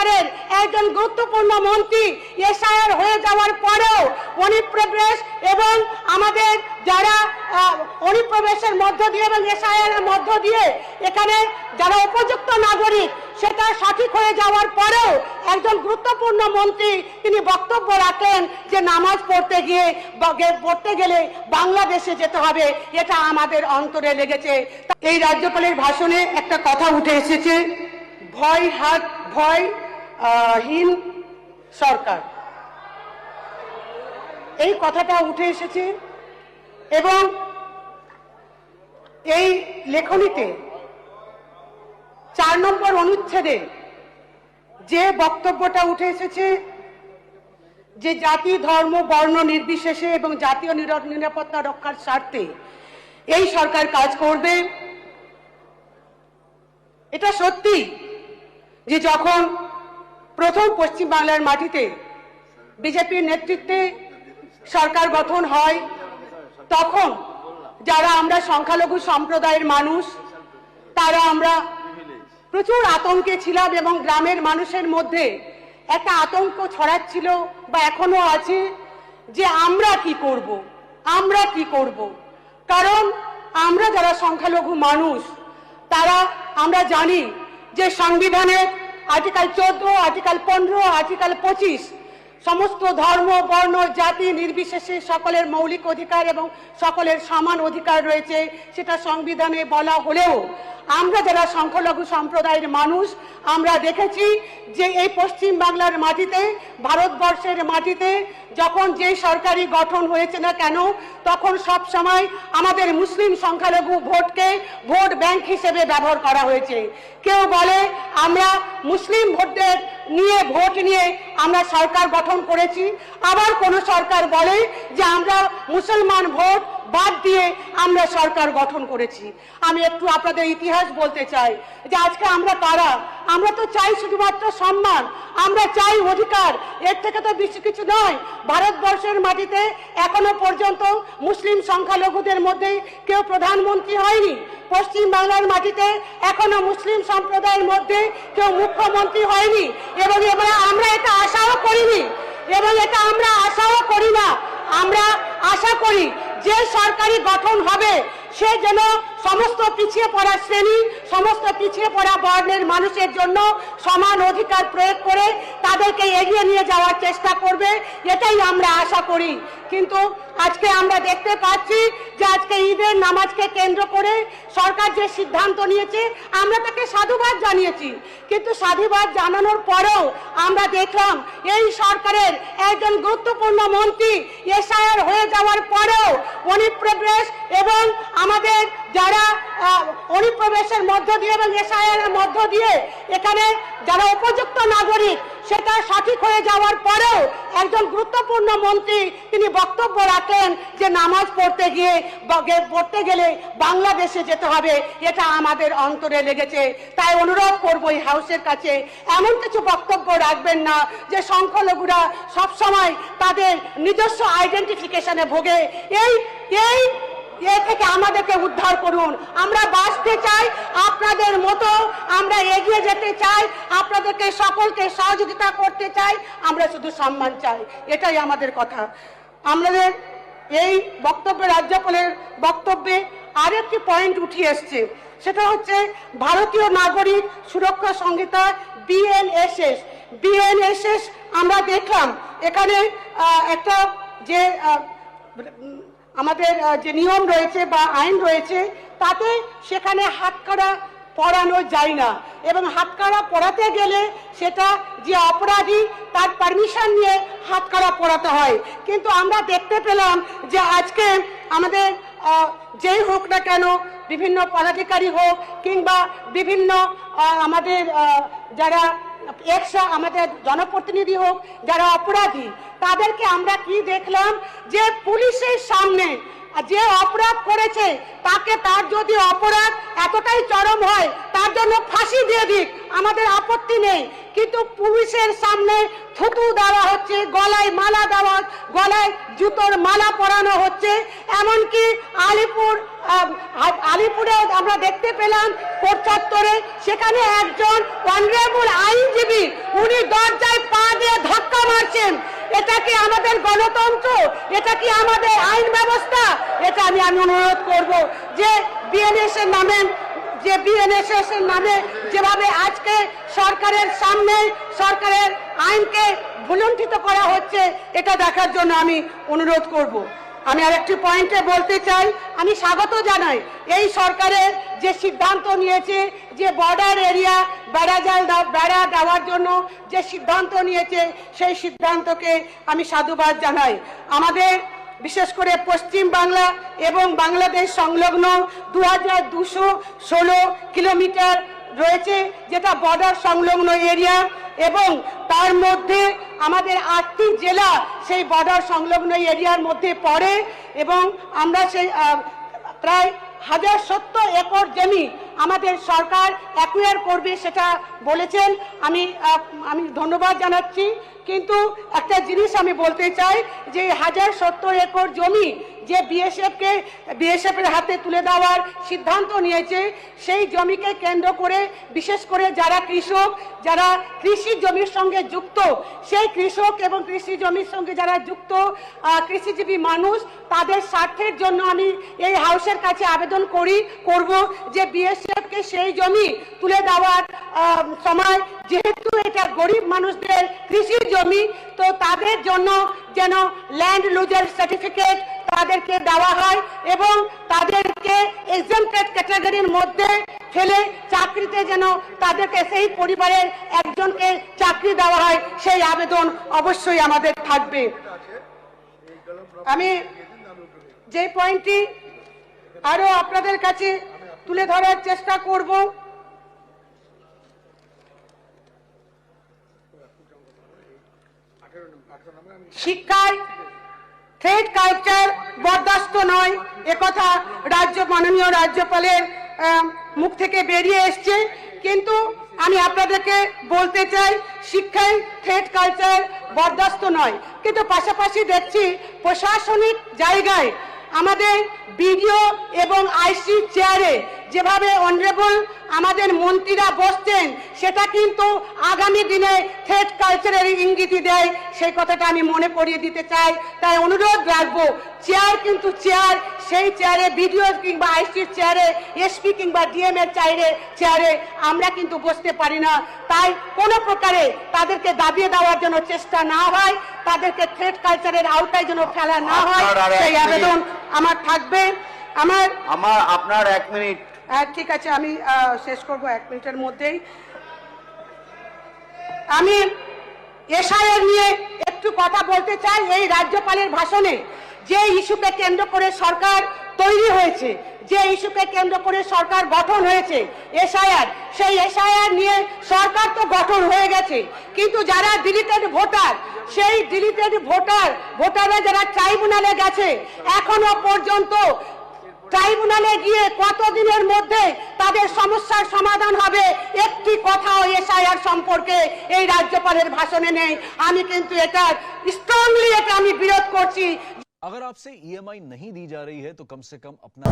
সরকারের একজন গুরুত্বপূর্ণ মন্ত্রী এসআইআর হয়ে যাওয়ার পরেও অনুপ্রবেশ এবং আমাদের যারা অনুপ্রবেশের মধ্য দিয়ে এবং এসআইআর এর মধ্য দিয়ে এখানে যারা উপযুক্ত নাগরিক সেটা সঠিক হয়ে যাওয়ার পরেও একজন গুরুত্বপূর্ণ মন্ত্রী তিনি বক্তব্য রাখেন যে নামাজ পড়তে গেলে বাংলাদেশে যেতে হবে। এটা আমাদের অন্তরে লেগেছে। এই রাজ্যপালের ভাষণে একটা কথা উঠে এসেছে, ভয়হীন সরকার, এই কথাটা উঠে এসেছে এবং এই লেখনীতে 4 নম্বর অনুচ্ছেদে যে বক্তব্যটা উঠে এসেছে যে জাতি ধর্ম বর্ণ নির্বিশেষে এবং জাতীয় নিরাপত্তা রক্ষার স্বার্থে এই সরকার কাজ করবে। এটা সত্যি যে যখন প্রথম পশ্চিম বাংলার মাটিতে বিজেপির নেতৃত্বে সরকার গঠন হয় তখন যারা আমরা সংখ্যালঘু সম্প্রদায়ের মানুষ তারা আমরা প্রচুর আতঙ্কে ছিলাম এবং গ্রামের মানুষের মধ্যে একটা আতঙ্ক ছড়াচ্ছিল বা এখনো আছে যে আমরা কি করব কারণ আমরা যারা সংখ্যালঘু মানুষ তারা আমরা জানি যে সংবিধানের আর্টিকেল 14, আর্টিকেল 15, আর্টিকেল 25 সমস্ত ধর্ম বর্ণ জাতি নির্বিশেষে সকলের মৌলিক অধিকার এবং সকলের সমান অধিকার রয়েছে। সেটা সংবিধানে বলা হলেও আমরা যারা সংখ্যালঘু সম্প্রদায়ের মানুষ আমরা দেখেছি যে এই পশ্চিম বাংলার মাটিতে ভারতবর্ষের মাটিতে যখন যে সরকারি গঠন হয়েছে না কেন তখন সব সময় আমাদের মুসলিম সংখ্যালঘু ভোটকে ভোট ব্যাংক হিসেবে ব্যবহার করা হয়েছে। কেউ বলে আমরা মুসলিম ভোটদের নিয়ে ভোট নিয়ে আমরা সরকার গঠন করেছি, আবার কোন সরকার বলে যে আমরা মুসলমান ভোট বাদ দিয়ে আমরা সরকার গঠন করেছি। আমি একটু আপনাদের ইতিহাস বলতে চাই যে আজকে আমরা কারা, আমরা তো চাই শুধুমাত্র সম্মান, আমরা চাই অধিকার, এর থেকে তো বেশি কিছু নয়। ভারতবর্ষের মাটিতে এখনো পর্যন্ত মুসলিম সংখ্যালঘুদের মধ্যে কেউ প্রধানমন্ত্রী হয়নি। পশ্চিম বাংলার মাটিতে এখনো মুসলিম সম্প্রদায়ের মধ্যে কেউ মুখ্যমন্ত্রী হয়নি এবং এবার আমরা এটা আশাও করিনি এবং এটা আমরা আশাও করি না। আমরা আশা করি যে সরকারি গঠন হবে সে যেন সমস্ত পিছিয়ে পড়া শ্রেণী সমস্ত পিছিয়ে পড়া বর্ণের মানুষের জন্য সমান অধিকার প্রয়োগ করে তাদেরকে এগিয়ে নিয়ে যাওয়ার চেষ্টা করবে, এটাই আমরা আশা করি। কিন্তু আজকে আমরা দেখতে পাচ্ছি যে আজকে ঈদের নামাজকে কেন্দ্র করে সরকার যে সিদ্ধান্ত নিয়েছে আমরা তাকে সাধুবাদ জানিয়েছি, কিন্তু সাধুবাদ জানানোর পরেও আমরা দেখলাম এই সরকারের একজন গুরুত্বপূর্ণ মন্ত্রী এসআইআর হয়ে যাওয়ার পরেও অনুপ্রবেশ এবং আমাদের যারা অনুপ্রবেশের মধ্য দিয়ে এবং এসআইআর এর মধ্য দিয়ে এখানে যারা উপযুক্ত নাগরিক সেটা সঠিক হয়ে যাওয়ার পরেও একজন গুরুত্বপূর্ণ মন্ত্রী তিনি বক্তব্য রাখেন যে নামাজ পড়তে গেলে বাংলাদেশে যেতে হবে। এটা আমাদের অন্তরে লেগেছে। তাই অনুরোধ করব এই হাউসের কাছে এমন কিছু বক্তব্য রাখবেন না যে সংখ্যালঘুরা সবসময় তাদের নিজস্ব আইডেন্টিফিকেশনে ভোগে। এ থেকে আমাদেরকে উদ্ধার করুন। আমরা বাঁচতে চাই, আপনাদের মতো আমরা এগিয়ে যেতে চাই, আপনাদেরকে সকলকে সহযোগিতা করতে চাই, আমরা শুধু সম্মান চাই, এটাই আমাদের কথা। আমাদের এই বক্তব্যে রাজ্যপালের বক্তব্যে আরেকটি পয়েন্ট উঠে এসছে, সেটা হচ্ছে ভারতীয় নাগরিক সুরক্ষা সংহিতা বিএনএসএস। আমরা দেখলাম এখানে একটা যে আমাদের যে নিয়ম রয়েছে বা আইন রয়েছে তাতে সেখানে হাতকড়া পরানো যায় না এবং হাতকড়া পরাতে গেলে সেটা যে অপরাধী তার পারমিশন নিয়ে হাতকড়া পরাতে হয়। কিন্তু আমরা দেখতে পেলাম যে আজকে আমাদের যেই হোক না কেন বিভিন্ন পদাধিকারী হোক কিংবা বিভিন্ন আমাদের যারা আমাদের জনপ্রতিনিধি হোক যারা অপরাধী তাদেরকে আমরা কি দেখলাম যে পুলিশের সামনে যে অপরাধ করেছে তাকে, তার যদি অপরাধ এতটাই চরম হয় তার জন্য ফাঁসি দিয়ে দিক, আমাদের আপত্তি নেই। কিন্তু পুলিশের সামনে থুতু দেওয়া হচ্ছে, গলায় মালা দেওয়া, গলায় জুতোর মালা পরানো হচ্ছে। এমনকি আলিপুরে আমরা দেখতে পেলাম কোর্ট চত্বরে, সেখানে একজন অনারেবল আইনজীবী উনি দরজায় পা দিয়ে ধাক্কা মারছেন। এটা কি আমাদের গণতন্ত্র? এটা কি আমাদের আইন ব্যবস্থা? এটা আমি অনুরোধ করব যে বিএনএসএস এর নামে যেভাবে আজকে সরকারের সামনে সরকারের আইনকে ভুলুণ্ঠিত করা হচ্ছে, এটা দেখার জন্য আমি অনুরোধ করব। আমি আরেকটি পয়েন্টে বলতে চাই, আমি স্বাগত জানাই এই সরকারের যে সিদ্ধান্ত নিয়েছে, যে বর্ডার এরিয়া বেড়া দেওয়ার জন্য যে সিদ্ধান্ত নিয়েছে, সেই সিদ্ধান্তকে আমি সাধুবাদ জানাই। আমাদের বিশেষ করে পশ্চিম বাংলা এবং বাংলাদেশ সংলগ্ন 2216 কিলোমিটার রয়েছে, যেটা বর্ডার সংলগ্ন এরিয়া, এবং তার মধ্যে আমাদের 8টি জেলা সেই বর্ডার সংলগ্ন এরিয়ার মধ্যে পড়ে। এবং আমরা সেই প্রায় 1070 একর জমি আমাদের সরকার অ্যাকুয়ার করবে, সেটা বলেছেন। আমি ধন্যবাদ জানাচ্ছি। কিন্তু একটা জিনিস আমি বলতে চাই যে 1070 একর জমি যে বিএসএফ এর হাতে তুলে দেওয়ার সিদ্ধান্ত নিয়েছে, সেই জমিকে কেন্দ্র করে বিশেষ করে যারা কৃষক, যারা কৃষি জমির সঙ্গে যুক্ত, সেই কৃষক এবং কৃষি জমির সঙ্গে যারা যুক্ত কৃষিজীবী মানুষ, তাদের স্বার্থের জন্য আমি এই হাউসের কাছে আবেদন করব যে বিএসএফকে সেই জমি তুলে দেওয়ার সময়, যেহেতু এটা গরিব মানুষদের কৃষি জমি, তো তাদের জন্য যেন ল্যান্ড লুজার সার্টিফিকেট তাদেরকে দেওয়া হয় এবং তাদেরকে এক্সাম্পটেড ক্যাটাগরির মধ্যে ফেলে চাকরিতে যেন তাদেরকে সেই পরিবারের একজনকে চাকরি দেওয়া হয়, সেই আবেদন অবশ্যই আমাদের থাকবে। আমি যে পয়েন্টটি আরো আপনাদের কাছে তুলে ধরার চেষ্টা করব, শিক্ষায় থ্রেড কালচার বরদাস্ত নয়, একথা মাননীয় রাজ্যপালের মুখ থেকে বেরিয়ে এসছে। কিন্তু আমি আপনাদেরকে বলতে চাই, শিক্ষায় থ্রেড কালচার বরদাস্ত নয়, কিন্তু পাশাপাশি দেখছি প্রশাসনিক জায়গায় আমাদের বিডিও এবং আইসি চেয়ারে যেভাবে অনারেবল আমাদের মন্ত্রীরা বসছেন, সেটা কিন্তু আগামী দিনে থ্রেড কালচারের ইঙ্গিত দেয়, সেই কথাটা আমি মনে করিয়ে দিতে চাই। তাই অনুরোধ রাখবো, চেয়ার কিন্তু চেয়ার, সেই চেয়ারে বিডিও কিংবা আইসির চেয়ারে, এসপি কিংবা ডিএম এর চেয়ারে আমরা কিন্তু বসতে পারি না। তাই কোনো প্রকারে তাদেরকে দাবিয়ে দেওয়ার জন্য চেষ্টা না হয়, তাদেরকে থ্রেড কালচারের আওতায় যেন ফেলা না হয়, সেই আবেদন আমার থাকবে। আপনার 1 মিনিট। ঠিক আছে, আমি শেষ করব 1 মিনিটের মধ্যেই। আমি এসআইআর নিয়ে একটু কথা বলতে চাই। এই রাজ্যপালের ভাষণে যে ইস্যুকে কেন্দ্র করে সরকার তৈরি হয়েছে, যে ইস্যুকে কেন্দ্র করে সরকার গঠন হয়েছে, এসআইআর, সেই এসআইআর নিয়ে সরকার তো গঠন হয়ে গেছে, কিন্তু যারা ডিলিটেড ভোটার, সেই ডিলিটেড ভোটাররা যারা ট্রাইব্যুনালে গেছে, এখনো পর্যন্ত ট্রাইব্যুনালে গিয়ে কতদিনের মধ্যে তাদের সমস্যার সমাধান হবে, একটি কথাও এসআইআর সম্পর্কে এই রাজ্যপালের ভাষণে নেই। আমি কিন্তু এটা স্ট্রংলি আমি বিরোধ করছি। अगर आपसे ईएमआई नहीं दी जा रही है तो कम से कम अपना